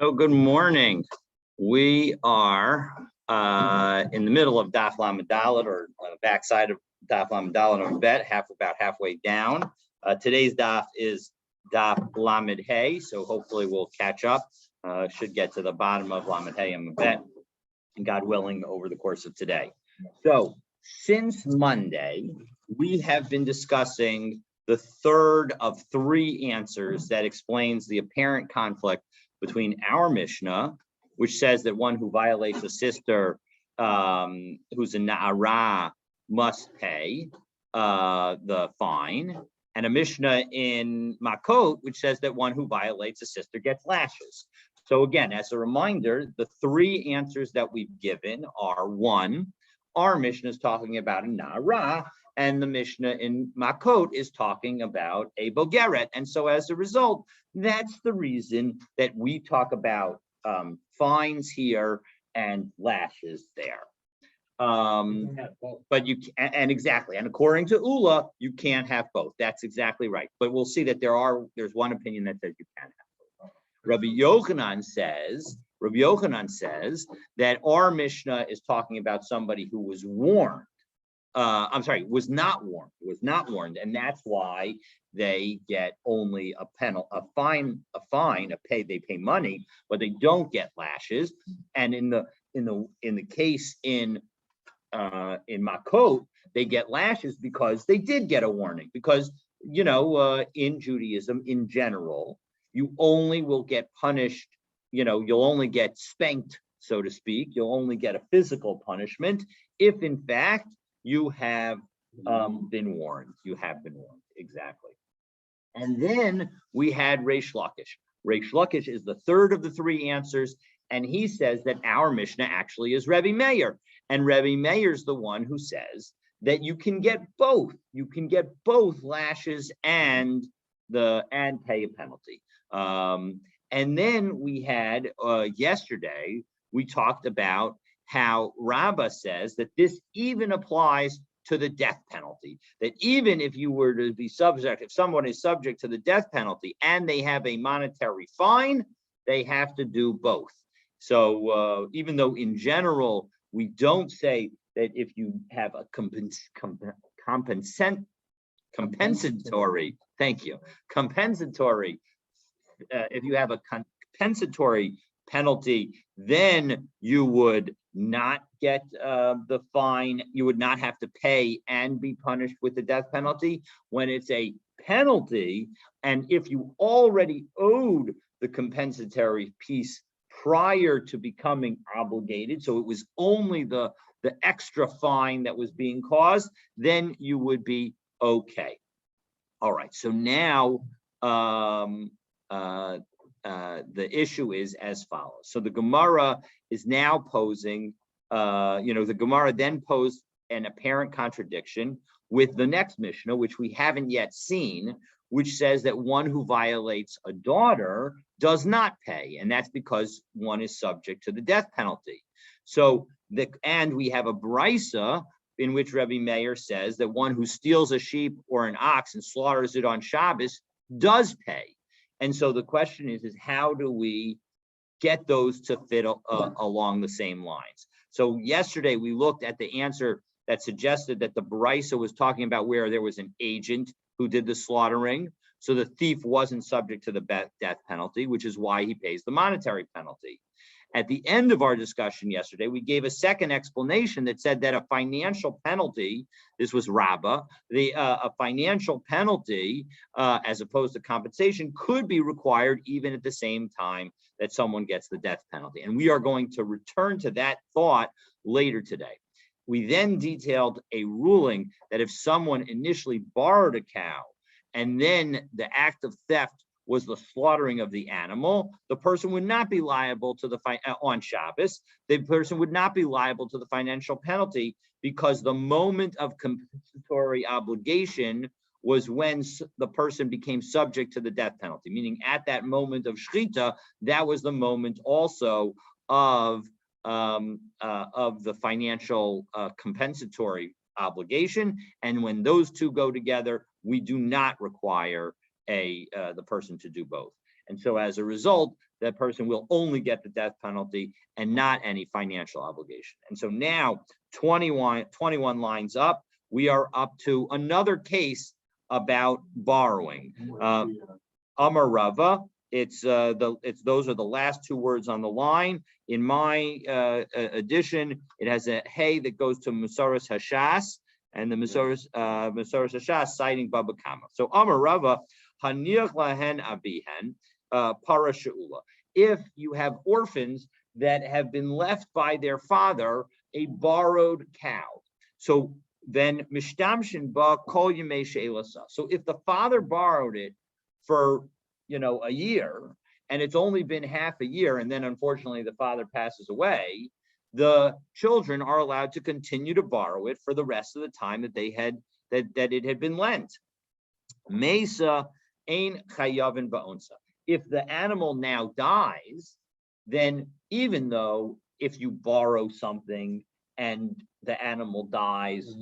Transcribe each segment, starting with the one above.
So good morning. We are in the middle of Daf Lamed Dalet, or on the backside of Daf Lamed Dalet on bet, about halfway down. Today's Daf is Daf Lamed Hey, so hopefully we'll catch up. Should get to the bottom of Lamed Hey and bet, and God willing, over the course of today. So since Monday, we have been discussing the third of three answers that explains the apparent conflict between our Mishnah, which says that one who violates a sister who's a Na'ara must pay the fine, and a Mishnah in Makot, which says that one who violates a sister gets lashes. So again, as a reminder, the three answers that we've given are: one, our Mishnah is talking about a Na'ara, and the Mishnah in Makot is talking about a Bogeret. And so as a result, that's the reason that we talk about fines here and lashes there. But you and exactly, and according to Ula, you can't have both. That's exactly right. But we'll see that there's one opinion that says you can have both. Rabbi Yochanan says that our Mishnah is talking about somebody who was warned. Was not warned, and that's why they get only a fine. They pay money, but they don't get lashes. And in the case in Makot, they get lashes because they did get a warning. Because in Judaism in general, you only will get punished. You'll only get spanked, so to speak. You'll only get a physical punishment if, in fact, you have been warned. You have been warned, exactly. And then we had Reish Lakish. Reish Lakish is the third of the three answers, and he says that our Mishnah actually is Rebbe Meir. And Rebbe Meir's the one who says that you can get both. You can get both lashes and pay a penalty. And then we had yesterday, we talked about how Rabbah says that this even applies to the death penalty, that even if you were to be if someone is subject to the death penalty and they have a monetary fine, they have to do both. So even though in general, we don't say that if you have a compensatory, if you have a compensatory penalty, then you would not get the fine. You would not have to pay and be punished with the death penalty. When it's a penalty, and if you already owed the compensatory piece prior to becoming obligated, so it was only the extra fine that was being caused, then you would be okay. All right, so now the issue is as follows. So the Gemara is now posing, the Gemara then posed an apparent contradiction with the next Mishnah, which we haven't yet seen, which says that one who violates a daughter does not pay, and that's because one is subject to the death penalty. And we have a brisa in which Rebbe Meir says that one who steals a sheep or an ox and slaughters it on Shabbos does pay. And so the question is how do we get those to fit along the same lines? So yesterday we looked at the answer that suggested that the brisa was talking about where there was an agent who did the slaughtering. So the thief wasn't subject to the death penalty, which is why he pays the monetary penalty. At the end of our discussion yesterday, we gave a second explanation that said that a financial penalty, this was Rabbah, a financial penalty, as opposed to compensation, could be required even at the same time that someone gets the death penalty. And we are going to return to that thought later today. We then detailed a ruling that if someone initially borrowed a cow and then the act of theft was the slaughtering of the animal, the person would not be liable to on Shabbos. The person would not be liable to the financial penalty because the moment of compensatory obligation was when the person became subject to the death penalty. Meaning, at that moment of shchita, that was the moment also of the financial compensatory obligation. And when those two go together, we do not require the person to do both. And so as a result, that person will only get the death penalty and not any financial obligation. And so now 21 lines up, we are up to another case about borrowing. Amar Rava, those are the last two words on the line. In my edition, it has a hey that goes to Musaras Hashas, and the Musaras Hashas citing Baba Kama. So Amar Rava, Haniach lahen abihen para she'ula. If you have orphans that have been left by their father a borrowed cow, so then mishtamshin ba kol yemei she'elasa. So if the father borrowed it for a year, and it's only been half a year, and then unfortunately the father passes away, the children are allowed to continue to borrow it for the rest of the time that it had been lent. Mesa ein chayavin ba'onsa. If the animal now dies, then even though if you borrow something and the animal dies,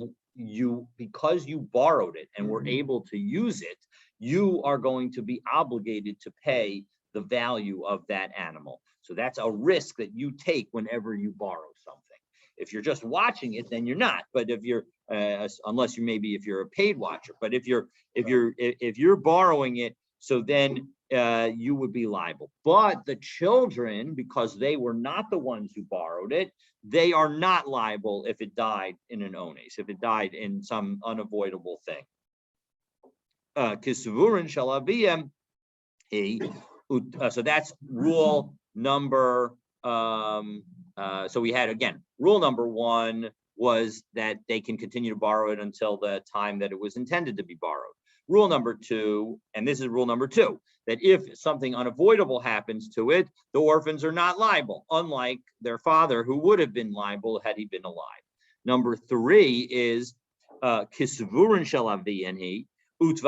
because you borrowed it and were able to use it, you are going to be obligated to pay the value of that animal. So that's a risk that you take whenever you borrow something. If you're just watching it, then you're not. But if you're, unless you if you're a paid watcher, but if you're borrowing it, so then you would be liable. But the children, because they were not the ones who borrowed it, they are not liable if it died in an ones, if it died in some unavoidable thing. So that's rule number. So we had, again, rule number one was that they can continue to borrow it until the time that it was intended to be borrowed. Rule number two, and this is rule number two, that if something unavoidable happens to it, the orphans are not liable, unlike their father, who would have been liable had he been alive. Number three is kisvurin shalavi and he. If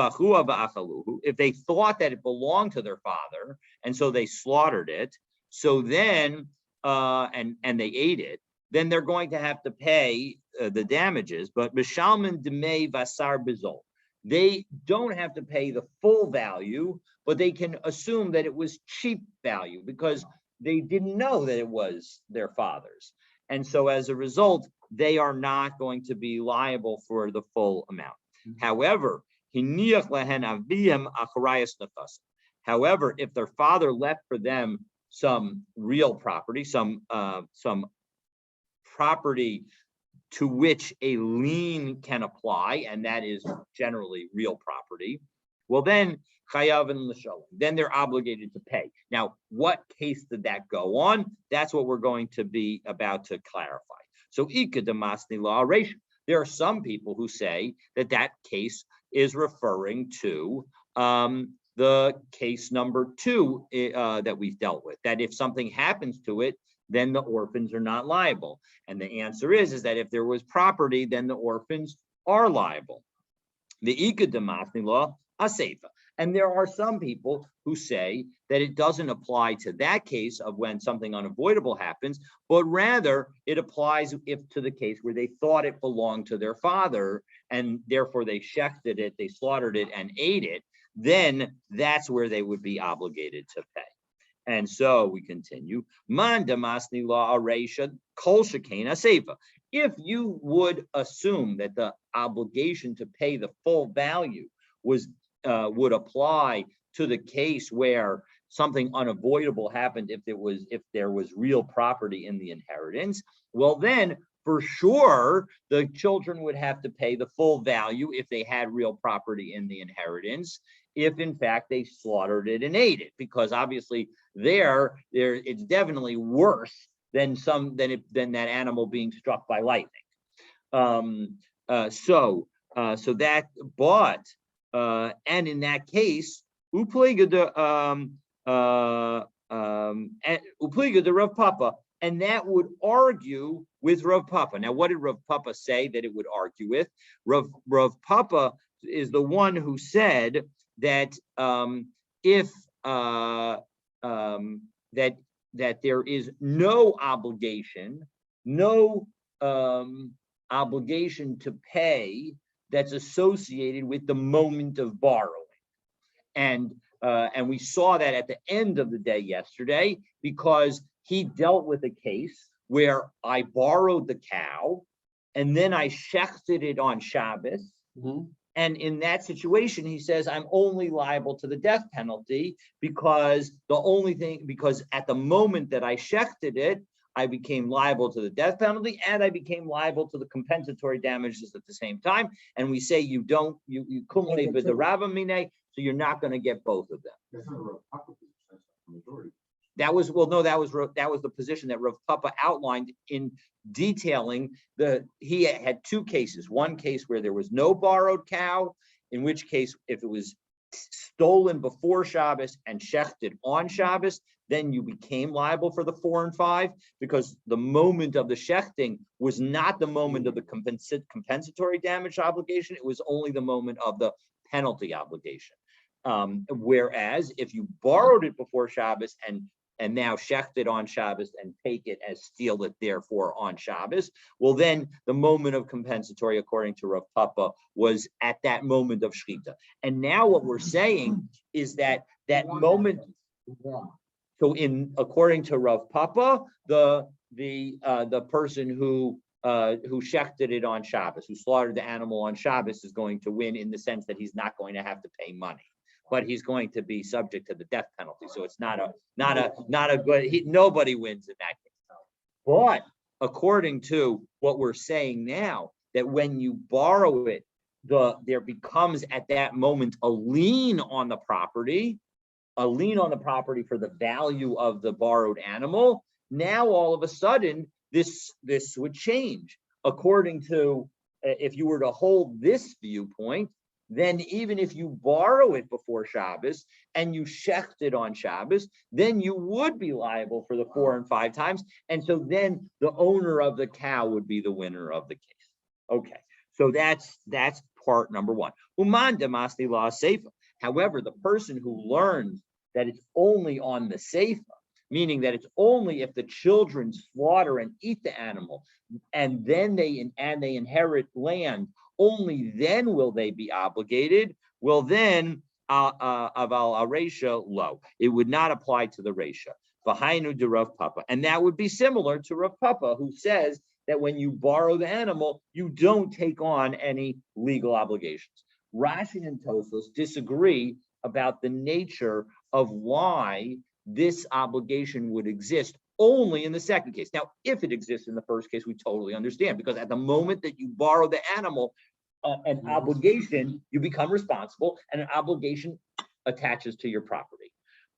they thought that it belonged to their father, and so they slaughtered it, so then and they ate it, then they're going to have to pay the damages. But mishalman demei vasar bizol, they don't have to pay the full value, but they can assume that it was cheap value because they didn't know that it was their father's, and so as a result, they are not going to be liable for the full amount. However, if their father left for them some real property, some property to which a lien can apply, and that is generally real property, well then they're obligated to pay. Now, what case did that go on? That's what we're going to be about to clarify. So there are some people who say that case is referring to the case number two that we've dealt with, that if something happens to it, then the orphans are not liable. And the answer is that if there was property, then the orphans are liable. The ikademasni law aseifa. And there are some people who say that it doesn't apply to that case of when something unavoidable happens, but rather it applies to the case where they thought it belonged to their father, and therefore they shechted it, they slaughtered it and ate it. Then that's where they would be obligated to pay. And so we continue. Man damasni la areisha kol shekain aseifa. If you would assume that the obligation to pay the full value would apply to the case where something unavoidable happened, if there was real property in the inheritance, well then for sure the children would have to pay the full value if they had real property in the inheritance, if in fact they slaughtered it and ate it, because obviously there it's definitely worse than that animal being struck by lightning. And in that case, upliga the Rav Papa, and that would argue with Rav Papa. Now, what did Rav Papa say that it would argue with? Rav Papa is the one who said that that there is no obligation to pay that's associated with the moment of borrowing. And we saw that at the end of the day yesterday, because he dealt with a case where I borrowed the cow and then I shechted it on Shabbos. And in that situation, he says, I'm only liable to the death penalty because at the moment that I shechted it, I became liable to the death penalty and I became liable to the compensatory damages at the same time. And we say you cumulate with the Ravamine, so you're not going to get both of them. That was the position that Rav Papa outlined in detailing he had two cases. One case where there was no borrowed cow, in which case if it was stolen before Shabbos and shechted on Shabbos, then you became liable for the 4 and 5, because the moment of the shechting was not the moment of the compensatory damage obligation. It was only the moment of the penalty obligation. Whereas if you borrowed it before Shabbos and now shecht it on Shabbos and take it as steal it therefore on Shabbos, well then the moment of compensatory according to Rav Papa was at that moment of shechita. And now what we're saying is that moment. So according to Rav Papa, the person who shechted it on Shabbos, who slaughtered the animal on Shabbos, is going to win in the sense that he's not going to have to pay money, but he's going to be subject to the death penalty. So it's not a good. Nobody wins in that case. But according to what we're saying now, that when you borrow it, there becomes at that moment a lien on the property for the value of the borrowed animal. Now all of a sudden this would change. According to if you were to hold this viewpoint, then even if you borrow it before Shabbos and you shecht it on Shabbos, then you would be liable for the 4 and 5 times. And so then the owner of the cow would be the winner of the case. Okay, so that's part number one. Uman demasti la seifa. However, the person who learns that it's only on the seifa, meaning that it's only if the children slaughter and eat the animal and then they inherit land, only then will they be obligated. Well, then aval aresha low. It would not apply to the resha. V'hainu de Rav Papa, and that would be similar to Rav Papa, who says that when you borrow the animal, you don't take on any legal obligations. Rashi and Tosfos disagree about the nature of why this obligation would exist only in the second case. Now, if it exists in the first case, we totally understand, because at the moment that you borrow the animal, an obligation, you become responsible, and an obligation attaches to your property.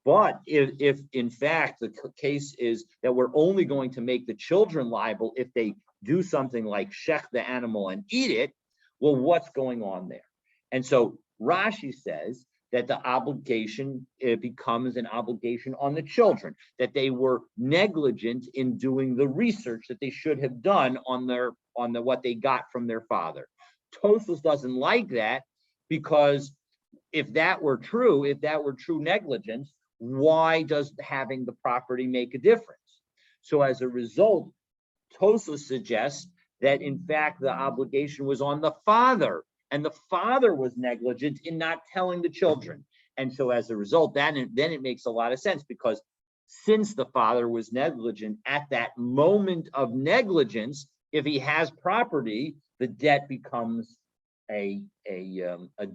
But if in fact the case is that we're only going to make the children liable if they do something like shech the animal and eat it, well, what's going on there? And so Rashi says that the obligation becomes an obligation on the children, that they were negligent in doing the research that they should have done on what they got from their father. Tosfos doesn't like that, because if that were true negligence, why does having the property make a difference? So as a result, Tosfos suggests that in fact the obligation was on the father, and the father was negligent in not telling the children. And so as a result, then it makes a lot of sense, because since the father was negligent at that moment of negligence, if he has property, the debt becomes a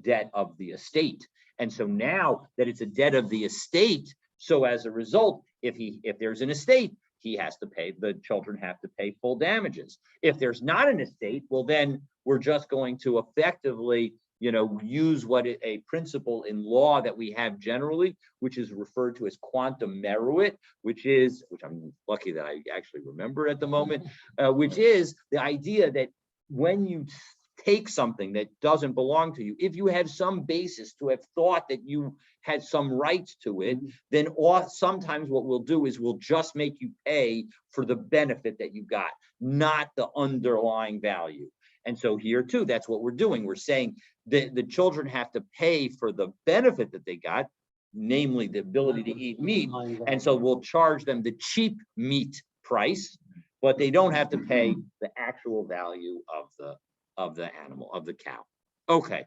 debt of the estate. And so now that it's a debt of the estate, so as a result, if there's an estate, the children have to pay full damages. If there's not an estate, well, then we're just going to effectively, use a principle in law that we have generally, which is referred to as quantum meruit, which I'm lucky that I actually remember at the moment, which is the idea that when you take something that doesn't belong to you, if you have some basis to have thought that you had some rights to it, then sometimes what we'll do is we'll just make you pay for the benefit that you got, not the underlying value. And so here too, that's what we're doing. We're saying that the children have to pay for the benefit that they got, namely the ability to eat meat. And so we'll charge them the cheap meat price, but they don't have to pay the actual value of the animal, of the cow. Okay,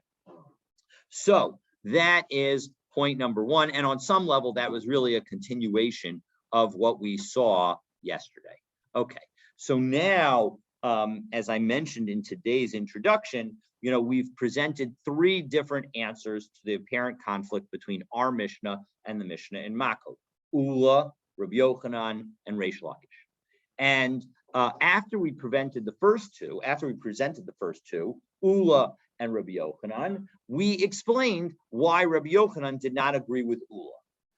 so that is point number one. And on some level, that was really a continuation of what we saw yesterday. Okay, so now, as I mentioned in today's introduction, we've presented three different answers to the apparent conflict between our Mishnah and the Mishnah in Makot: Ula, Rabbi Yochanan, and Reish Lakish. And after we presented the first two, Ula and Rabbi Yochanan, we explained why Rabbi Yochanan did not agree with Ula.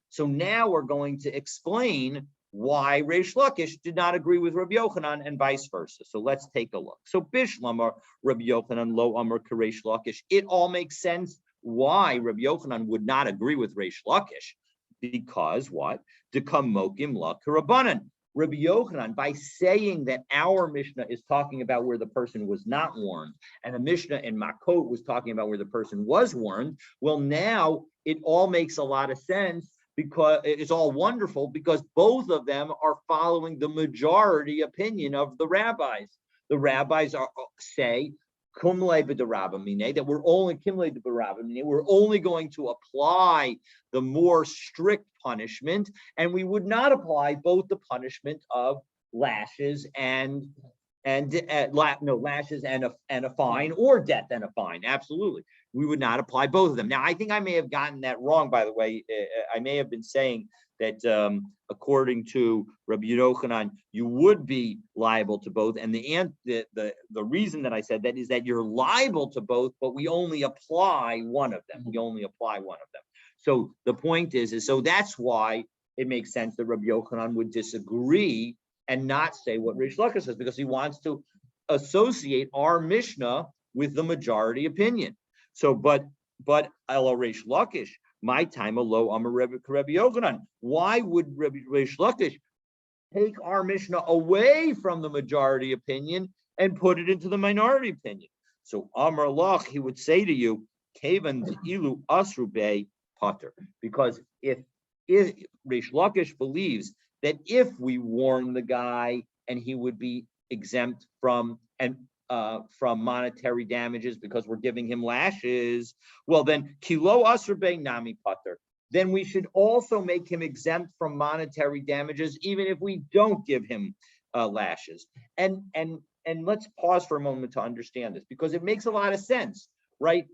So now we're going to explain why Reish Lakish did not agree with Rabbi Yochanan and vice versa. So let's take a look. So Bishlamar Rabbi Yochanan lo Amar Reish Lakish. It all makes sense why Rabbi Yochanan would not agree with Reish Lakish, because what? Dekam mokim la karabanan. Rabbi Yochanan, by saying that our Mishnah is talking about where the person was not warned, and the Mishnah in Makot was talking about where the person was warned, well, now it all makes a lot of sense, because it's all wonderful, because both of them are following the majority opinion of the rabbis. The rabbis say that we're only going to apply the more strict punishment, and we would not apply both the punishment of lashes and lashes and a fine, or death and a fine. Absolutely, we would not apply both of them. Now, I think I may have gotten that wrong, by the way. I may have been saying that according to Rabbi Yochanan, you would be liable to both. And the reason that I said that is that you're liable to both, but we only apply one of them. So the point is so that's why it makes sense that Rabbi Yochanan would disagree and not say what Reish Lakish says, because he wants to associate our Mishnah with the majority opinion. So, but Ela Reish Lakish, my time alo Amar Rabbi Yochanan. Why would Reish Lakish take our Mishnah away from the majority opinion and put it into the minority opinion? So Amar Lach, he would say to you, Kavan ilu asrube pater, because if Reish Lakish believes that if we warn the guy and he would be exempt from monetary damages because we're giving him lashes, well then kilo asrbe nami pater. Then we should also make him exempt from monetary damages, even if we don't give him lashes. And let's pause for a moment to understand this, because it makes a lot of sense, right?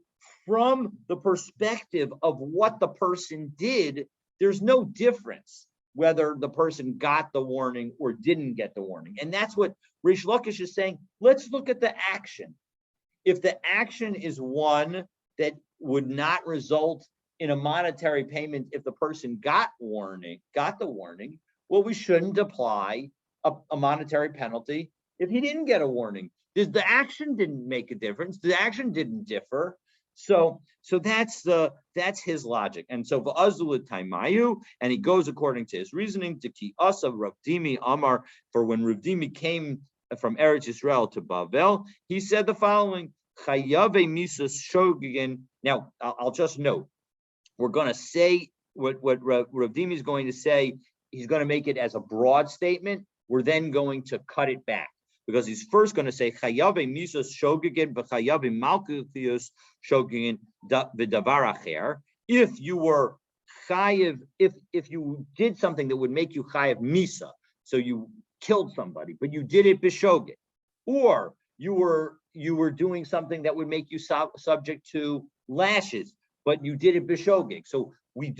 From the perspective of what the person did, there's no difference whether the person got the warning or didn't get the warning. And that's what Reish Lakish is saying. Let's look at the action. If the action is one that would not result in a monetary payment if the person got the warning, well, we shouldn't apply a monetary penalty if he didn't get a warning. The action didn't make a difference. The action didn't differ. So that's his logic. And so v'azul taimayu, and he goes according to his reasoning to ki asa Rav Dimi Amar, for when Rav Dimi came from Eretz Yisrael to Bavel, he said the following: Chayave misas shogigin. Now I'll just note, we're going to say what Rav Dimi is going to say. He's going to make it as a broad statement. We're then going to cut it back, because he's first going to say Chayave misas shogigin v'chayave malchuthius shogigin v'davar acher. If you were chayiv, if you did something that would make you chayiv misa, so you killed somebody, but you did it b'shogig, or you were doing something that would make you subject to lashes, but you did it b'shogig. So we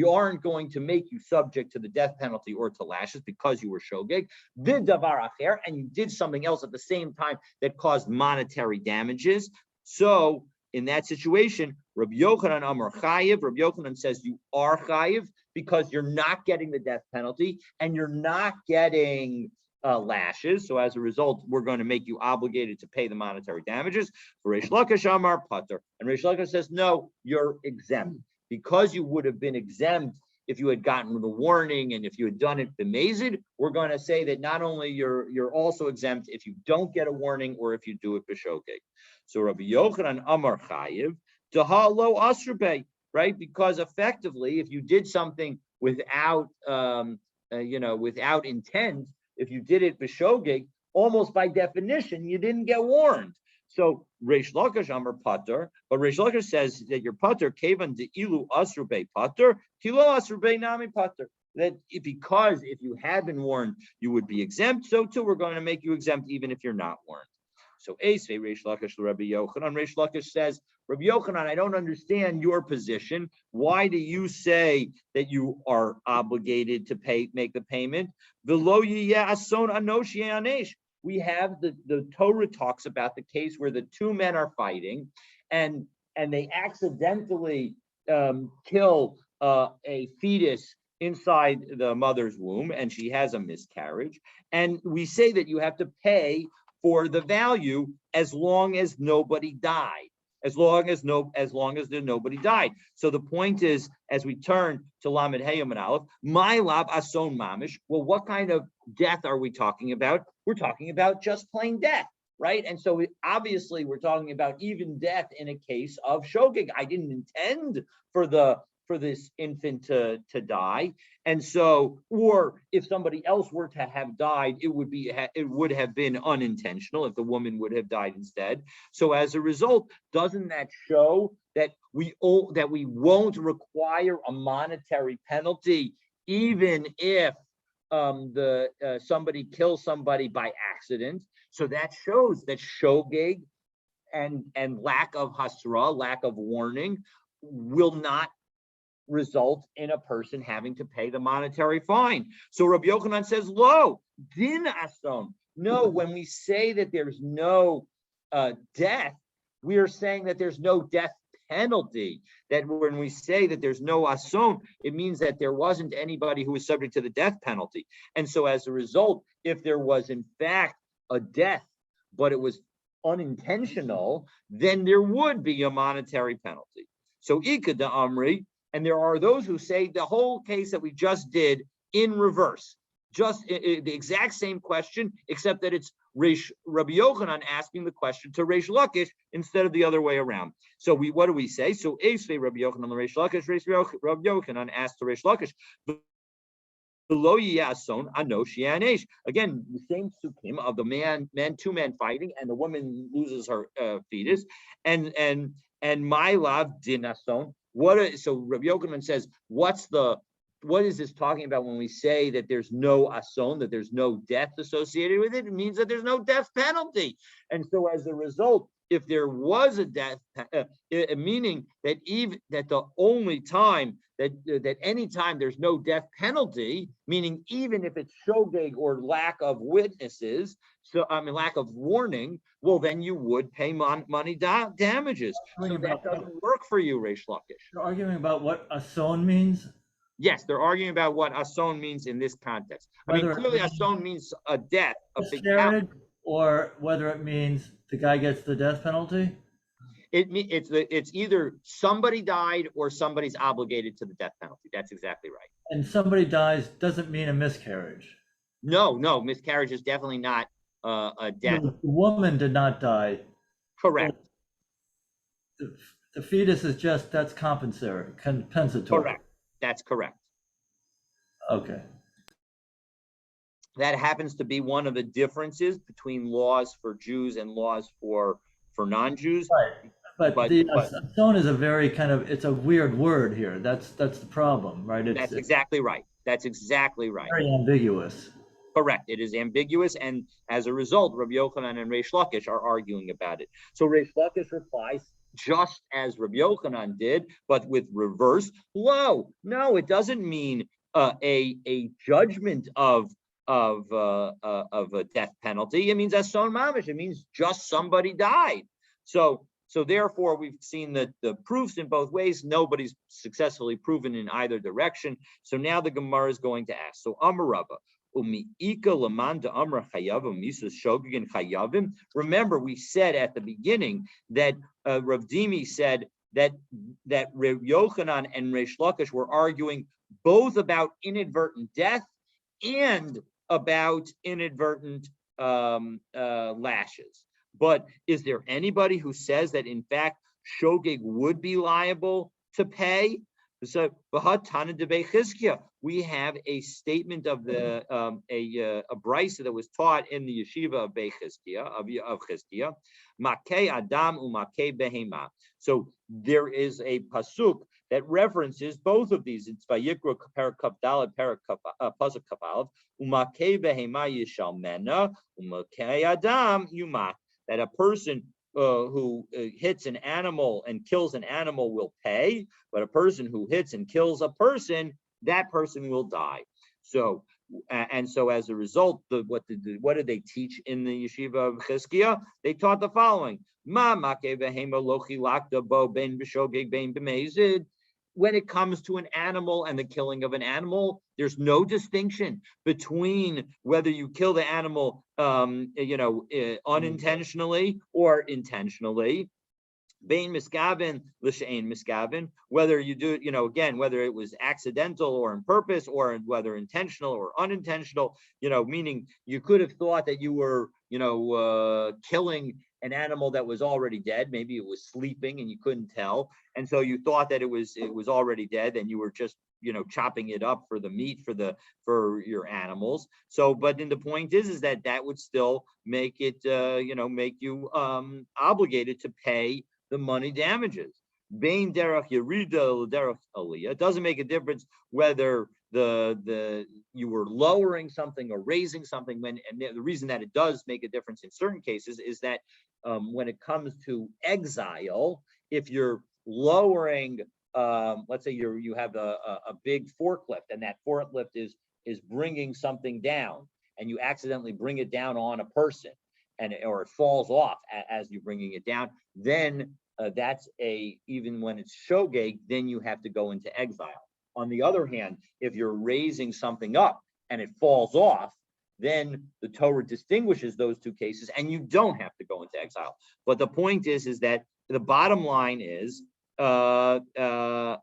aren't going to make you subject to the death penalty or to lashes because you were shogeg. V'davar acher, and you did something else at the same time that caused monetary damages. So in that situation, Rabbi Yochanan Amar Chayiv, Rabbi Yochanan says you are Chayiv because you're not getting the death penalty and you're not getting lashes. So as a result, we're going to make you obligated to pay the monetary damages. For Reish Lakish Amar Pater, and Reish Lakish says no, you're exempt, because you would have been exempt if you had gotten the warning and if you had done it b'mezid. We're going to say that not only you're also exempt if you don't get a warning or if you do it b'shogeg. So Rabbi Yochanan Amar Chayiv Daha lo asrbe, right? Because effectively, if you did something without without intent, if you did it b'shogeg, almost by definition, you didn't get warned. So Reish Lakish Amar Pater, but Reish Lakish says that your Pater Kevan de Ilu Asrube Pater, Kilo Asrube Nami Pater. That because if you had been warned, you would be exempt. So too, we're going to make you exempt even if you're not warned. So Esvei Reish Lakish Rabbi Yochanan. Reish Lakish says, Rabbi Yochanan, I don't understand your position. Why do you say that you are obligated to make the payment? We have the Torah talks about the case where the two men are fighting and they accidentally kill a fetus inside the mother's womb and she has a miscarriage. And we say that you have to pay for the value as long as nobody died. As long as nobody died. So the point is, as we turn to Lamed Hayom and Aleph, my lab ason mamish. Well, what kind of death are we talking about? We're talking about just plain death, right? And so obviously we're talking about even death in a case of shogeg. I didn't intend for this infant to die, and so, or if somebody else were to have died, it would have been unintentional if the woman would have died instead. So as a result, doesn't that show that we won't require a monetary penalty even if somebody kills somebody by accident? So that shows that shogeg and lack of hasra, lack of warning, will not result in a person having to pay the monetary fine. So Rabbi Yochanan says, "Lo, din ason." No, when we say that there's no death, we are saying that there's no death penalty. That when we say that there's no ason, it means that there wasn't anybody who was subject to the death penalty. And so as a result, if there was in fact a death, but it was unintentional, then there would be a monetary penalty. So Ika da Amri. And there are those who say the whole case that we just did in reverse, just the exact same question, except that it's Rabbi Yochanan asking the question to Reish Lakish instead of the other way around. So what do we say? So Esvei Rabbi Yochanan Reish Lakish, Rabbi Yochanan asked to Reish Lakish, again, the same sukkim of the two men fighting, and the woman loses her fetus, and my love dinason. So Rabbi Yochanan says, what is this talking about when we say that there's no ason, that there's no death associated with it? It means that there's no death penalty. And so as a result, if there was a death, meaning that the only time that any time there's no death penalty, meaning even if it's shogeg or lack of witnesses, lack of warning, well, then you would pay money damages. So that doesn't work for you, Reish Lakish. You're arguing about what ason means? Yes, they're arguing about what ason means in this context. Clearly ason means a death, a fatality. Or whether it means the guy gets the death penalty? It's either somebody died or somebody's obligated to the death penalty. That's exactly right. And somebody dies doesn't mean a miscarriage. No, miscarriage is definitely not a death. The woman did not die. Correct. The fetus is that's compensatory. Correct. That's correct. Okay. That happens to be one of the differences between laws for Jews and laws for non-Jews. Right. But the ason is a very it's a weird word here. That's the problem, right? That's exactly right. That's exactly right. Very ambiguous. Correct. It is ambiguous, and as a result, Rabbi Yochanan and Reish Lakish are arguing about it. So Reish Lakish replies just as Rabbi Yochanan did, but with reverse. No, it doesn't mean a judgment of a death penalty. It means ason mamish. It means just somebody died. So therefore, we've seen the proofs in both ways. Nobody's successfully proven in either direction. So now the Gemara is going to ask. So Amar Rabba, remember, we said at the beginning that Rav Dimi said that Rav Yochanan and Reish Lakish were arguing both about inadvertent death and about inadvertent lashes. But is there anybody who says that in fact shogeg would be liable to pay? So we have a statement of the a brisa that was taught in the yeshiva of Bechizkiah of Chizkiah, Makei Adam uMakei Behema. So there is a pasuk that references both of these. It's Vayikra Parakaf Dalet Pasuk Kapav uMakei Behema Yishalmena uMakei Adam Yumat. That a person who hits an animal and kills an animal will pay, but a person who hits and kills a person, that person will die. So, and so as a result, what did they teach in the yeshiva of Chizkiah? They taught the following: when it comes to an animal and the killing of an animal, there's no distinction between whether you kill the animal, unintentionally or intentionally. Bein miskaven l'she'ein miskaven, whether you do it, again, whether it was accidental or on purpose, or whether intentional or unintentional, meaning you could have thought that you were, killing an animal that was already dead. Maybe it was sleeping and you couldn't tell, and so you thought that it was already dead, and you were just chopping it up for the meat for your animals. So, but then the point is that would still make it make you obligated to pay the money damages. Bein derech yerida derech aliyah. It doesn't make a difference whether you were lowering something or raising something. And the reason that it does make a difference in certain cases is that when it comes to exile, if you're lowering, let's say you have a big forklift, and that forklift is bringing something down, and you accidentally bring it down on a person, or it falls off as you're bringing it down, then that's even when it's shogeg, then you have to go into exile. On the other hand, if you're raising something up and it falls off, then the Torah distinguishes those two cases, and you don't have to go into exile. But the point is that the bottom line is lepatra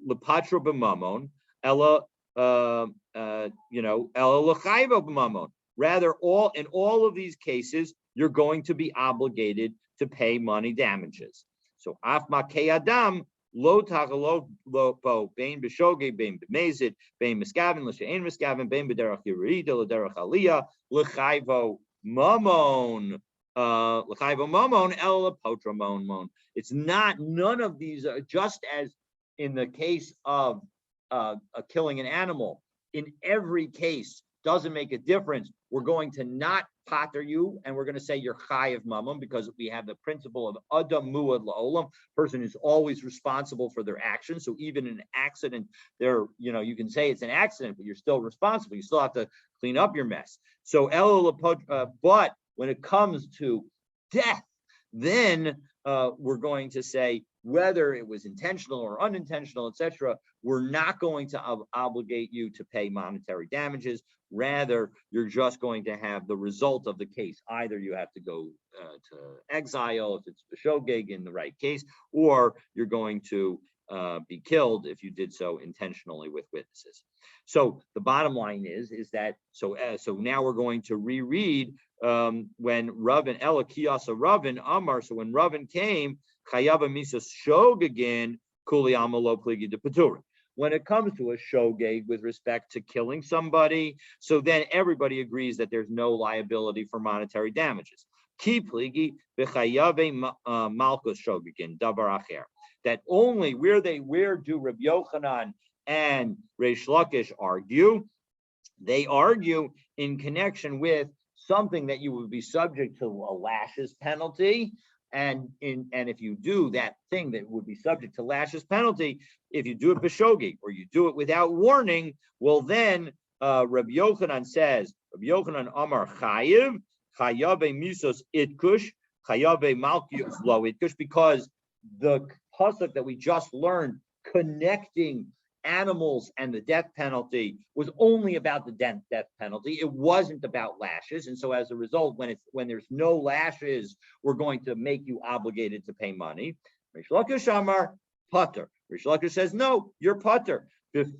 b'mamon, ella ella l'chayva b'mamon. Rather, in all of these cases, you're going to be obligated to pay money damages. So af makei adam lo tachalo lo bo bein b'shogeg bein b'mezid bein miskaven l'she'ein miskaven bein b'derech yerida l'derech aliyah l'chayvo mamon el l'potra mamon. It's not, none of these are, just as in the case of killing an animal. In every case, doesn't make a difference. We're going to not pater you, and we're going to say you're chayiv mamon, because we have the principle of adam muad la'olam. Person is always responsible for their actions. So even in an accident, you can say it's an accident, but you're still responsible. You still have to clean up your mess. So but when it comes to death, then we're going to say whether it was intentional or unintentional, etc. We're not going to obligate you to pay monetary damages. Rather, you're just going to have the result of the case. Either you have to go to exile if it's b'shogeg in the right case, or you're going to be killed if you did so intentionally with witnesses. So the bottom line is that so now we're going to reread when Ravin Ela Kiyasa Ravin Amar. So when Ravin came, Chayava Misas Shogegin Kuli Amalo Pligi de Peturim. When it comes to a shogeg with respect to killing somebody, so then everybody agrees that there's no liability for monetary damages. Ki pligi b'chayave malchus shogegin davar acher. That only where do Rabbi Yochanan and Reish Lakish argue? They argue in connection with something that you would be subject to a lashes penalty. And if you do that thing that would be subject to lashes penalty, if you do it b'shogeg or you do it without warning, well then Rabbi Yochanan says, Rabbi Yochanan Amar Chayiv, Chayabe Misos Itkush, Chayabe Malkios Lo Itkush, because the pasuk that we just learned connecting animals and the death penalty was only about the death penalty. It wasn't about lashes. And so as a result, when there's no lashes, we're going to make you obligated to pay money. Rish Lakish Amar Pater. Rish Lakish says, no, you're Pater. Because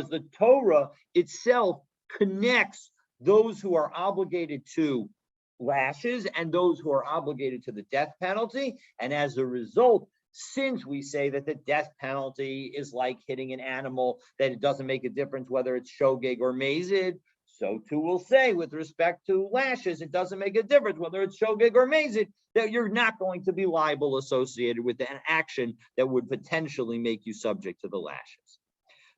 the Torah itself connects those who are obligated to lashes and those who are obligated to the death penalty. And as a result, since we say that the death penalty is like hitting an animal, that it doesn't make a difference whether it's shogeg or mazid, so too we'll say with respect to lashes, it doesn't make a difference whether it's shogeg or mazid, that you're not going to be liable associated with an action that would potentially make you subject to the lashes.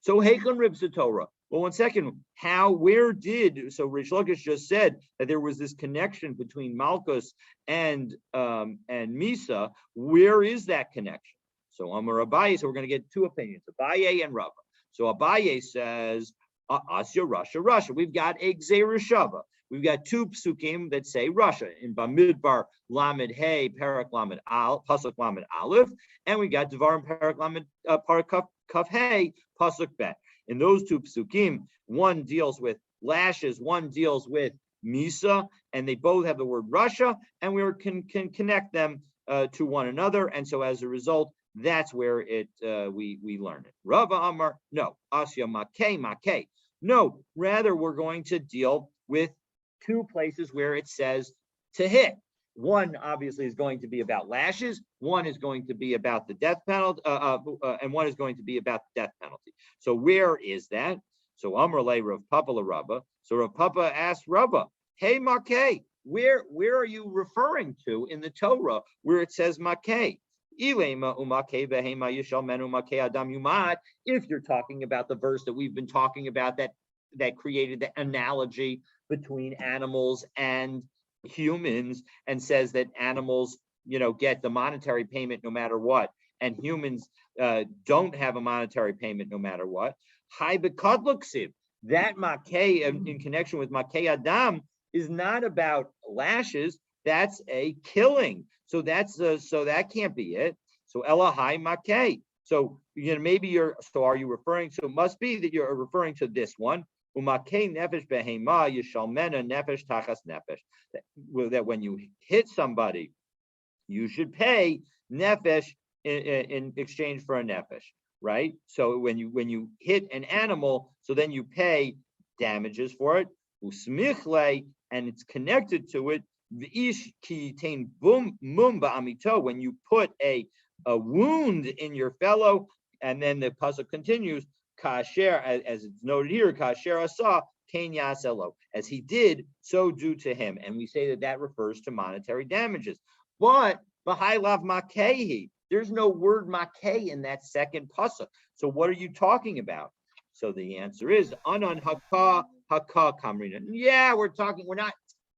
So Heichon Ribs Torah. Well, 1 second. So Rish Lakish just said that there was this connection between Malchus and Misa. Where is that connection? So Amar Abaye. So we're going to get two opinions, Abaye and Rava. So Abaye says Asya Russia. We've got a Gzeira Shava. We've got two psukim that say Russia in Bamidbar Lamed Hey Parak Lamed Al Pasuk Lamed Aleph, and we got Devarim Parak Lamed Parak Kaf Hey Pasuk Bet. In those two psukim, one deals with lashes, one deals with Misa, and they both have the word Russia, and we can connect them to one another. And so as a result, that's where we learn it. Rava Amar, no, Asya Makeh. No, rather we're going to deal with two places where it says to hit. One obviously is going to be about lashes. One is going to be about the death penalty, and one is going to be about the death penalty. So where is that? So Amar Le Rav Papa La Rabba. So Rav Papa asked Rabba, "Hey Makeh, where are you referring to in the Torah where it says Makeh? If you're talking about the verse that we've been talking about that created the analogy between animals and humans and says that animals, get the monetary payment no matter what, and humans don't have a monetary payment no matter what. That makeh in connection with makeh adam is not about lashes. That's a killing. So that can't be it. So elahai makeh. So maybe are you referring? So it must be that you're referring to this one. Umakeh nefesh behema yishalmena nefesh tachas nefesh. That when you hit somebody, you should pay nefesh in exchange for a nefesh, right? So when you hit an animal, so then you pay damages for it. Usmichle, and it's connected to it. V'ish ki tain mum ba'amito, when you put a wound in your fellow, and then the pasuk continues. Kasher, as it's noted here, Kasher Asa, Kain Yaselo, as he did, so do to him. And we say that refers to monetary damages. But Bahailav Makehi, there's no word Makeh in that second pasuk. So what are you talking about? So the answer is Anan Haka Kamrina. Yeah,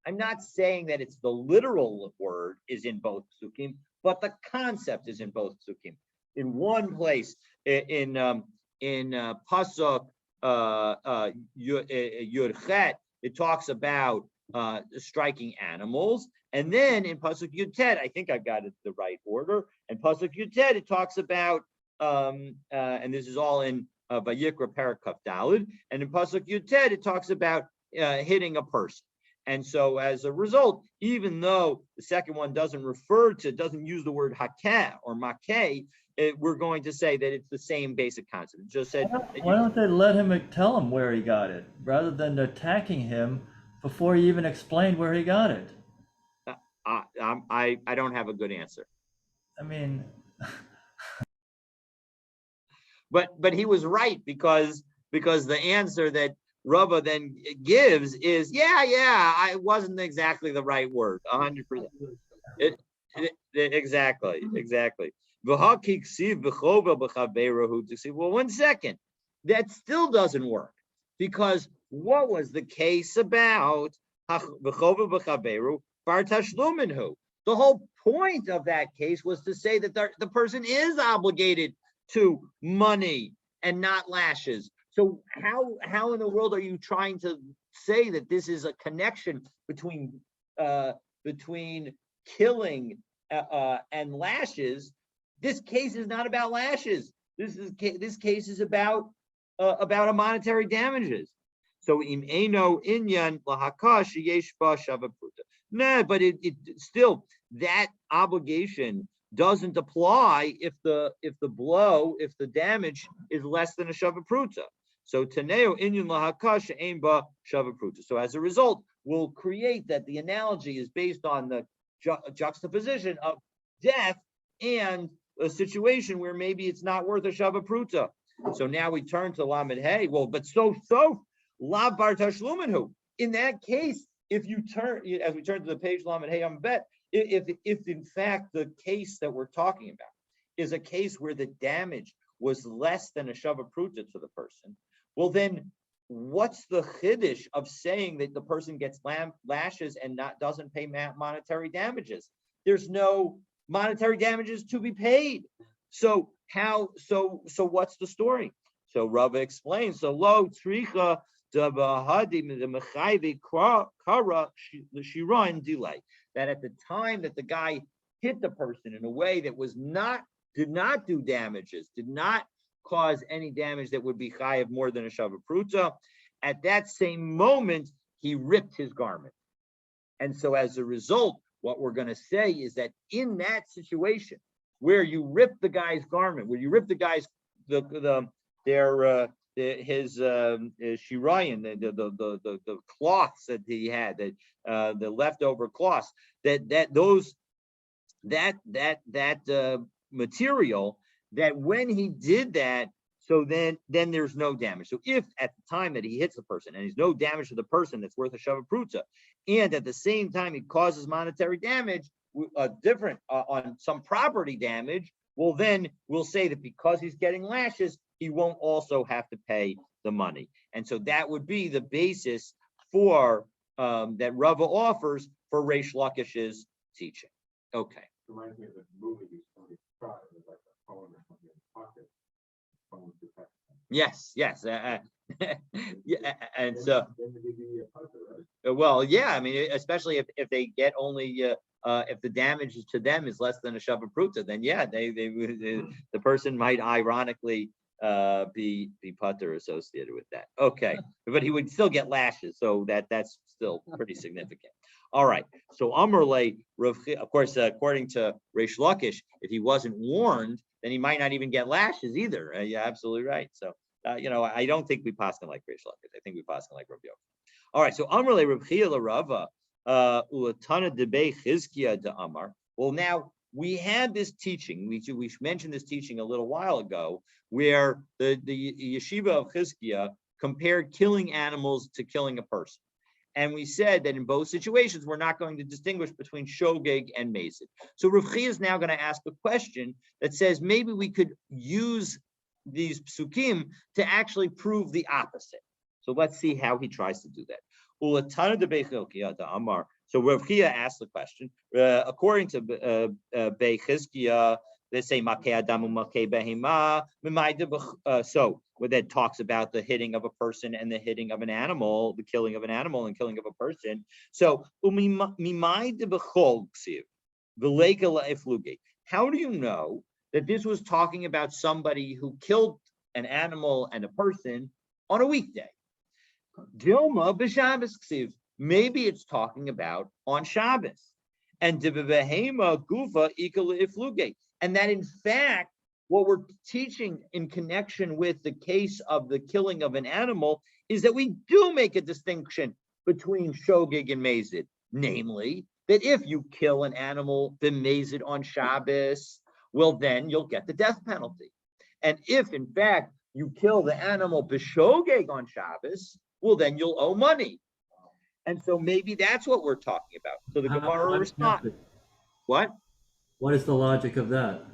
I'm not saying that it's the literal word is in both psukim, but the concept is in both psukim. In one place, in pasuk Yudchet, it talks about striking animals, and then in pasuk Yutet, I think I've got it the right order. And pasuk Yutet, it talks about, and this is all in Vayikra Parakaf Dalid, and in pasuk Yutet, it talks about hitting a person. And so as a result, even though the second one doesn't use the word hakeh or makeh, we're going to say that it's the same basic concept. It just said. Why don't they let him tell him where he got it, rather than attacking him before he even explained where he got it? I don't have a good answer. I mean, but he was right because the answer that Rava then gives is it wasn't exactly the right word, 100%. Exactly. Well, 1 second. That still doesn't work, because what was the case about the whole point of that case was to say that the person is obligated to money and not lashes. So how in the world are you trying to say that this is a connection between killing and lashes? This case is not about lashes. This case is about a monetary damages. So im eno inyan lahakash yeshba shavapruta. No, but it still, that obligation doesn't apply if the damage is less than a shavapruta. So taneo inyan lahakash ainba shavapruta. So as a result, will create that the analogy is based on the juxtaposition of death and a situation where maybe it's not worth a shava pruta. So now we turn to Lamed Hey. Well, but so lav bar tashlumin. In that case, if you turn, as we turn to the page Lamed Hey on bet, if in fact the case that we're talking about is a case where the damage was less than a shava pruta to the person, well then what's the chiddush of saying that the person gets lashes and doesn't pay monetary damages? There's no monetary damages to be paid. So what's the story? So Rava explains. So lo tricha the mechayvi kara shiran delay. That at the time that the guy hit the person in a way that did not do damages, did not cause any damage that would be chayav more than a shava pruta, at that same moment he ripped his garment. And so as a result, what we're going to say is that in that situation where you rip the guy's garment, where you rip the guy's his shirayin, the cloths that he had, the leftover cloths, that material, that when he did that, so then there's no damage. So if at the time that he hits the person and there's no damage to the person that's worth a shava pruta, and at the same time he causes monetary damage, different on some property damage, well then we'll say that because he's getting lashes, he won't also have to pay the money. And so that would be the basis for that Rava offers for Reish Lakish's teaching. Okay. Reminds me of the movie you saw, like a phone or something in the pocket. Yes. Yeah, and so well, yeah. I mean, especially if they get only if the damage to them is less than a shava pruta, then yeah, the person might ironically be putter associated with that. Okay, but he would still get lashes, so that's still pretty significant. All right, so Amrle, of course, according to Reish Lakish, if he wasn't warned, then he might not even get lashes either. Yeah, absolutely right. So, I don't think we paskin like Reish Lakish. I think we paskin like Rav Yochanan. All right, so Amrle Rav Chia Rava ulatana debei Chizkiya de Amar. Well, now we had this teaching. We mentioned this teaching a little while ago, where the yeshiva of Chizkiya compared killing animals to killing a person. And we said that in both situations, we're not going to distinguish between shogeg and mazid. So Rav Chia is now going to ask a question that says maybe we could use these psukim to actually prove the opposite. So let's see how he tries to do that. So Rav Chia asked the question, according to Bei Chizkiya, they say so where that talks about the hitting of a person and the hitting of an animal, the killing of an animal and killing of a person. So how do you know that this was talking about somebody who killed an animal and a person on a weekday? Maybe it's talking about on Shabbos. And and that in fact, what we're teaching in connection with the case of the killing of an animal is that we do make a distinction between shogeg and mazid, namely that if you kill an animal b'mazid on Shabbos, well then you'll get the death penalty. And if in fact you kill the animal b'shogeg on Shabbos, well then you'll owe money. And so maybe that's what we're talking about. So the Gemara responds. What? What is the logic of that?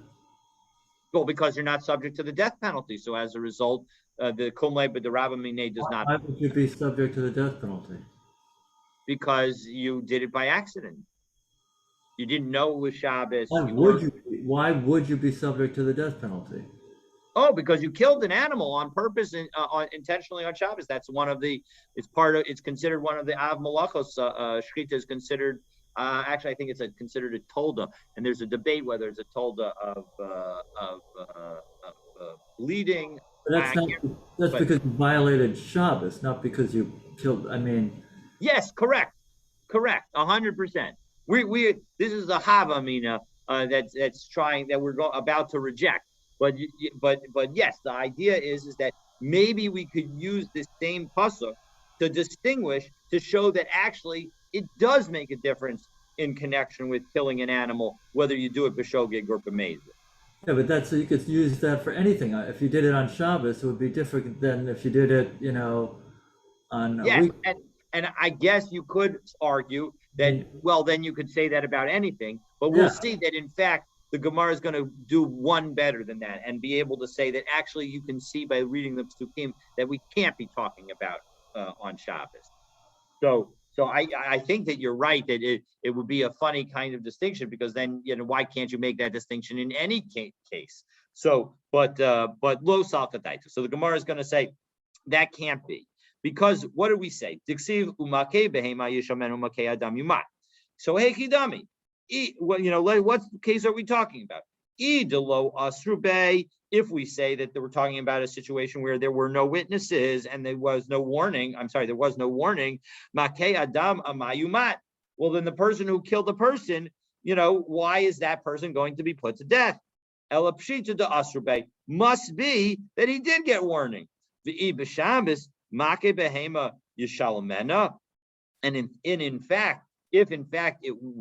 Well, because you're not subject to the death penalty. So as a result, the kumlei b'derabba minei does not. Why would you be subject to the death penalty? Because you did it by accident. You didn't know it was Shabbos. Why would you be subject to the death penalty? Oh, because you killed an animal on purpose and intentionally on Shabbos. That's one of the. It's considered one of the av malachos. Shchita is considered. Actually, I think it's considered a tolda, and there's a debate whether it's a tolda of bleeding. But that's because you violated Shabbos, not because you killed. I mean. Yes, correct, 100%. We this is a havamina that's trying that we're about to reject. But yes, the idea is that maybe we could use this same pasuk to distinguish, to show that actually it does make a difference in connection with killing an animal, whether you do it b'shogeg or b'mezid. Yeah, but that's you could use that for anything. If you did it on Shabbos, it would be different than if you did it, on a Yes, week. and I guess you could argue I that, mean, well, then you could say that about anything, but we'll yeah, see that in fact the Gemara is going to do one better than that and be able to say that actually you can see by reading the psukim that we can't be talking about on Shabbos. So I think that you're right that it would be a funny kind of distinction, because then why can't you make that distinction in any case? So but lo salkataita. So the Gemara is going to say that can't be, because what do we say? Diksiv umake behema yishamen umake adam yumat. So hey kidami, what case are we talking about? Idelo asrube. If we say that we're talking about a situation where there were no witnesses and there was no warning, there was no warning, make adam amayumat. Well, then the person who killed the person, why is that person going to be put to death? Elapshita de asrube must be that he did get warning. The b'Shabbos make behema yishalamena, and in fact, if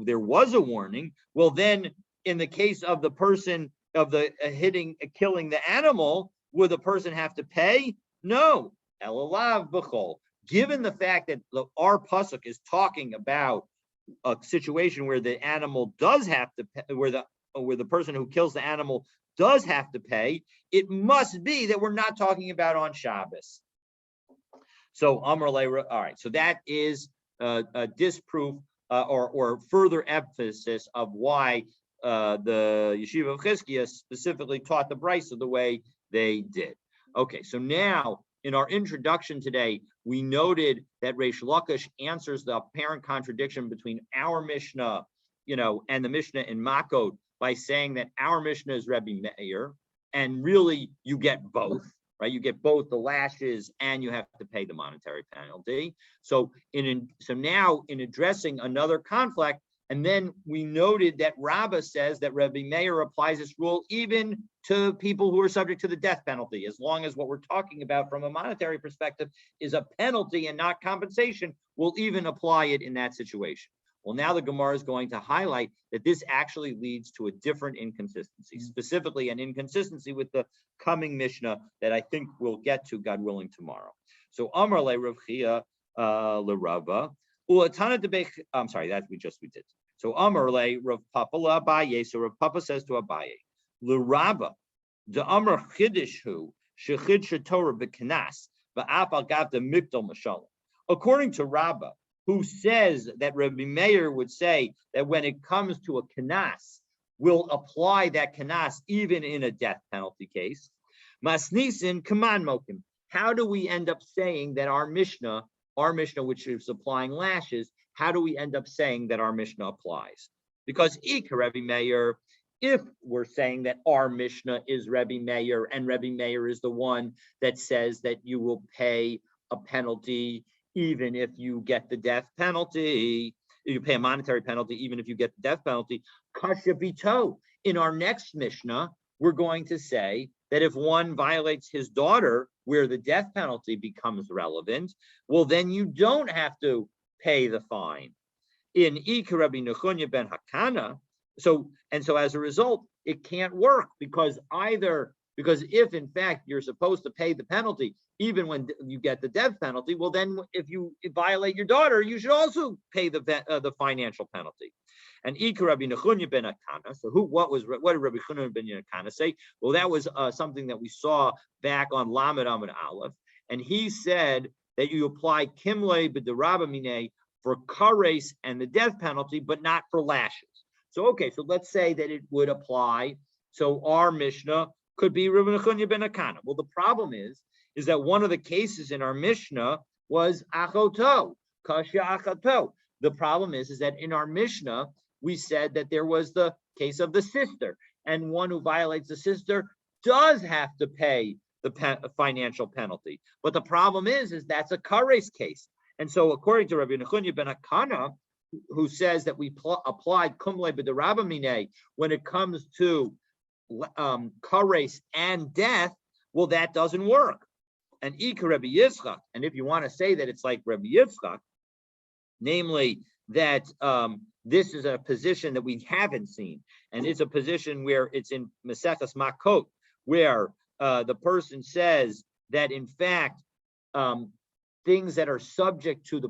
there was a warning, well then in the case of the person of the killing the animal, would the person have to pay? No. Elalav b'chol. Given the fact that our pasuk is talking about a situation where the animal does have to pay, where the person who kills the animal does have to pay, it must be that we're not talking about on Shabbos. So Amar Leira, all right. So that is a disproof or further emphasis of why the Yeshiva of Chizkiah specifically taught the Brisa the way they did. Okay, so now in our introduction today, we noted that Reish Lakish answers the apparent contradiction between our Mishnah, and the Mishnah in Makot by saying that our Mishnah is Rebbe Meir, and really you get both, right? You get both the lashes and you have to pay the monetary penalty. So now in addressing another conflict, and then we noted that Rabbah says that Rebbe Meir applies this rule even to people who are subject to the death penalty, as long as what we're talking about from a monetary perspective is a penalty and not compensation, we'll even apply it in that situation. Well, now the Gemara is going to highlight that this actually leads to a different inconsistency, specifically an inconsistency with the coming Mishnah that I think we'll get to, God willing, tomorrow. So Amar le Rav Chia le Rava. I'm sorry, that we did. So Amar le Rav Papa la Abaye. So Rav Papa says to Abaye, le Rava, the Amar Chidishu shechid shetorah b'knas va'af al gav de mikdal mashalom. According to Rabbah, who says that Rabbi Meir would say that when it comes to a kanas, we'll apply that kanas even in a death penalty case. Masnisin kaman mokim. How do we end up saying that our Mishnah, which is applying lashes, how do we end up saying that our Mishnah applies? Because Rabbi Meir, if we're saying that our Mishnah is Rabbi Meir, and Rabbi Meir is the one that says that you will pay a penalty even if you get the death penalty, you pay a monetary penalty even if you get the death penalty, kasha bito. In our next Mishnah, we're going to say that if one violates his daughter where the death penalty becomes relevant, well, then you don't have to pay the fine. In Ika Rabbi Nechunya ben Hakana, so as a result, it can't work, because if in fact you're supposed to pay the penalty even when you get the death penalty, well then if you violate your daughter, you should also pay the financial penalty. And Ika Rabbi Nechunya ben Hakana. So what did Rabbi Nechunya ben Hakana say? Well, that was something that we saw back on Lamed Amud Aleph, and he said that you apply kimle b'derabah minei for kares and the death penalty, but not for lashes. So so let's say that it would apply. So our Mishnah could be Rabbi Nechunya ben Hakana. Well, the problem is that one of the cases in our Mishnah was achoto, kasha achoto. The problem is that in our Mishnah, we said that there was the case of the sister, and one who violates the sister does have to pay the financial penalty. But the problem is that's a kares case. And so according to Rabbi Nechunya ben Hakana, who says that we applied kumle b'derabah minei when it comes to kares and death, well, that doesn't work. and Ika Rabbi Yitzchak, and if you want to say that it's like Rabbi Yitzchak, namely that this is a position that we haven't seen, and it's a position where it's in Maseches Makot, where the person says that in fact things that are subject to the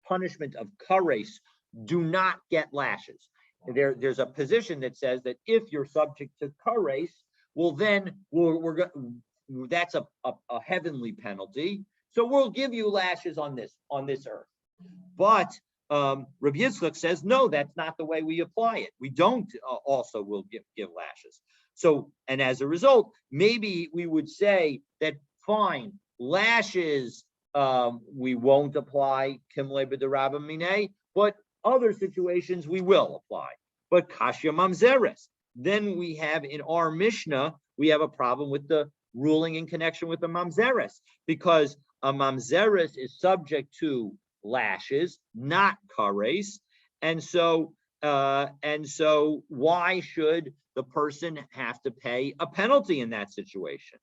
punishment of kares do not get lashes. There's a position that says that if you're subject to kares, well then that's a heavenly penalty. So we'll give you lashes on this earth. But Rabbi Yitzchak says, no, that's not the way we apply it. We don't also will give lashes. So, and as a result, maybe we would say that fine, lashes we won't apply kimle b'derabba minei, but other situations we will apply. But kashya mamzeres, then we have in our Mishnah, we have a problem with the ruling in connection with the mamzeres, because a mamzeres is subject to lashes, not kares, and so why should the person have to pay a penalty in that situation?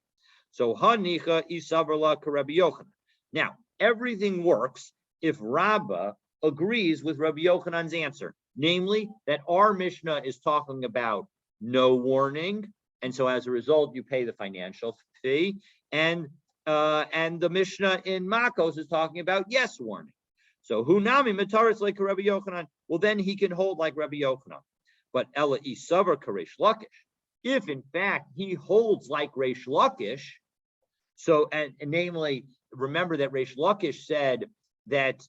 So hanicha isavarla k'Rabbi Yochanan. Now everything works if Rabbah agrees with Rabbi Yochanan's answer, namely that our Mishnah is talking about no warning, and so as a result you pay the financial fee, and the Mishnah in Makos is talking about yes warning. So hunami mataris like Rabbi Yochanan. Well, then he can hold like Rabbi Yochanan. But Ella isavar karesh lakish. If in fact he holds like Reish Lakish, so and namely, remember that Reish Lakish said that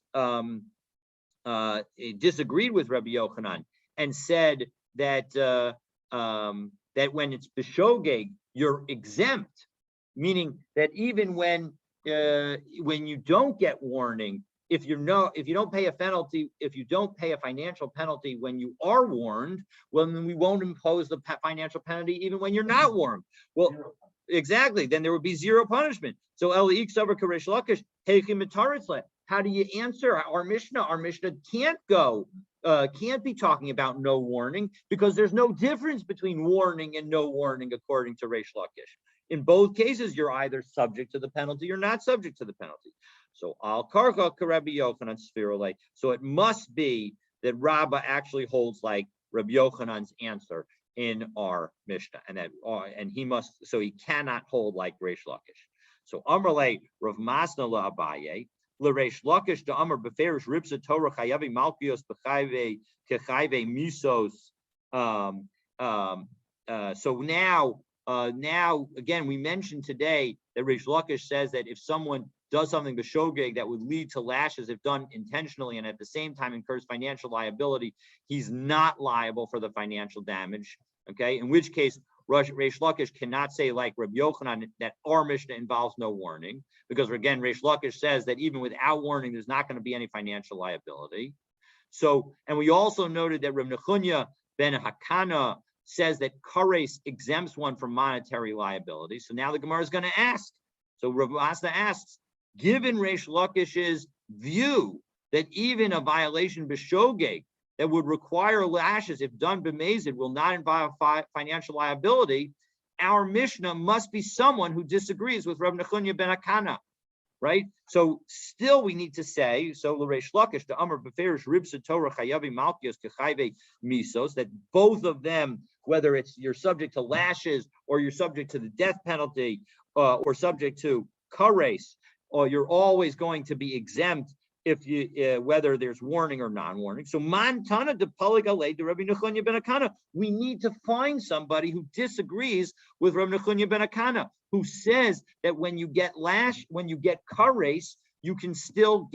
he disagreed with Rabbi Yochanan and said that that when it's b'shogeg, you're exempt, meaning that even when you don't get warning, if you don't pay a penalty, if you don't pay a financial penalty when you are warned, well, then we won't impose the financial penalty even when you're not warned. Well, exactly. Then there would be zero punishment. So how do you answer our Mishnah? Our Mishnah can't be talking about no warning, because there's no difference between warning and no warning according to Reish Lakish. In both cases, you're either subject to the penalty or not subject to the penalty. So al karka Rabbi Yochanan sphirole. So it must be that Rabbah actually holds like Rabbi Yochanan's answer in our Mishnah, and he cannot hold like Reish Lakish. So Amrle Rav Masna la Abaye l'Reish Lakish da Amr beferish ribsa Torah chayavi malkios b'chayve kechayve misos. So now again we mentioned today that Reish Lakish says that if someone does something b'shogeg that would lead to lashes if done intentionally and at the same time incurs financial liability, he's not liable for the financial damage. Okay, in which case Reish Lakish cannot say like Rabbi Yochanan that our Mishnah involves no warning, because again Reish Lakish says that even without warning there's not going to be any financial liability. So, and we also noted that Rav Nechunya ben Hakana says that kares exempts one from monetary liability. So now the Gemara is going to ask. So Rav Asna asks, given Reish Lakish's view that even a violation b'shogeg that would require lashes, if done b'mezid, will not involve financial liability, our Mishnah must be someone who disagrees with Rav Nechunya ben Hakana, right? So still we need to say, so l'Reish Lakish, the Amr b'ferish ribsa Torah chayavi malkios kechayve misos, that both of them, whether it's you're subject to lashes or you're subject to the death penalty or subject to kares, or you're always going to be exempt if you whether there's warning or non-warning. So mantana de paligale de Rabbi Nechunya ben Hakana, we need to find somebody who disagrees with Rabbi Nechunya ben Hakana, who says that when you get kares, you can still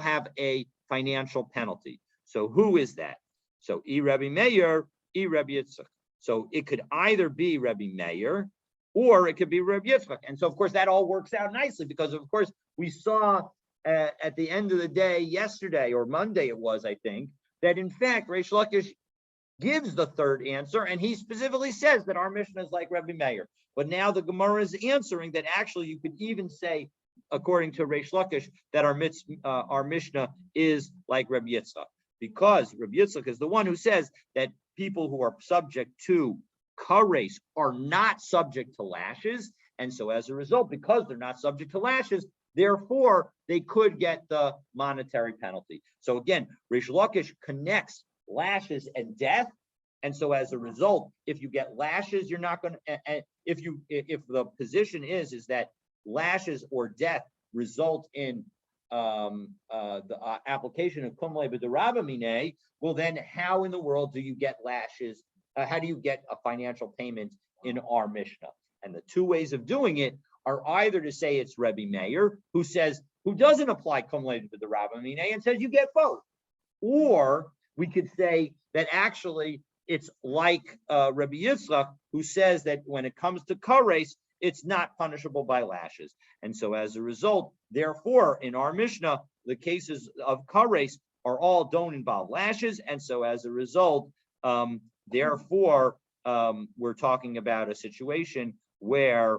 have a financial penalty. So who is that? So Rabbi Meir, Rabbi Yitzchak. So it could either be Rabbi Meir or it could be Rabbi Yitzchak. And so, of course, that all works out nicely because, of course, we saw at the end of the day yesterday or Monday it was, I think, that in fact, Reish Lakish gives the third answer, and he specifically says that our Mishnah is like Rabbi Meir. But now the Gemara is answering that actually you could even say, according to Reish Lakish, that our Mishnah is like Rabbi Yitzchak, because Rabbi Yitzchak is the one who says that people who are subject to kares are not subject to lashes, And so as a result, because they're not subject to lashes, therefore they could get the monetary penalty. So again, Rish Lakish connects lashes and death. And so as a result, if you get lashes, you're not going to, if the position is that lashes or death result in the application of kumle b'derabamine, well then how in the world do you get lashes? How do you get a financial payment in our Mishnah? And the two ways of doing it are either to say it's Rebbe Meir, who doesn't apply kumle b'derabamine and says you get both, or we could say that actually it's like Rebbe Yitzchak, who says that when it comes to kares, it's not punishable by lashes. And so as a result, therefore, in our Mishnah, the cases of kares are all don't involve lashes. And so as a result, therefore, we're talking about a situation where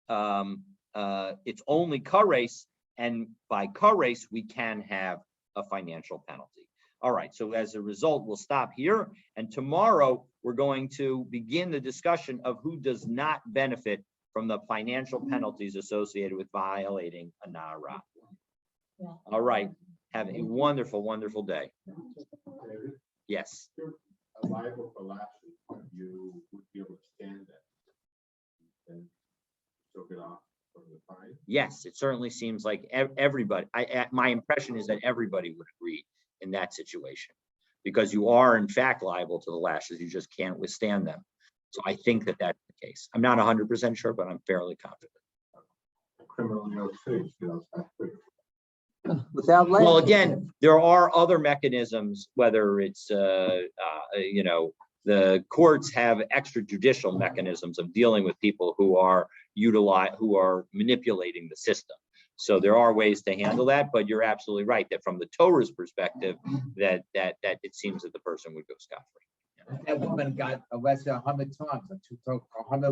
it's only kares, and by kares, we can have a financial penalty. All right, so as a result, we'll stop here. And tomorrow, we're going to begin the discussion of who does not benefit from the financial penalties associated with violating a na'ara. All right, have a wonderful, wonderful day. David, Yes. you're liable for lashes, but you would be able to stand that and still get off from the fine. Yes, it certainly seems like everybody, my impression is that everybody would agree in that situation, because you are in fact liable to the lashes, you just can't withstand them. So I think that that's the case. I'm not 100% sure, but I'm fairly confident. Criminal in New York City, you know, that's pretty. Without Well, lashes. again, there are other mechanisms, whether it's, the courts have extrajudicial mechanisms of dealing with people who are manipulating the system. So there are ways to handle that, but you're absolutely right that from the Torah's perspective, that it seems that the person would go scot-free. That woman got arrested 100 times, 100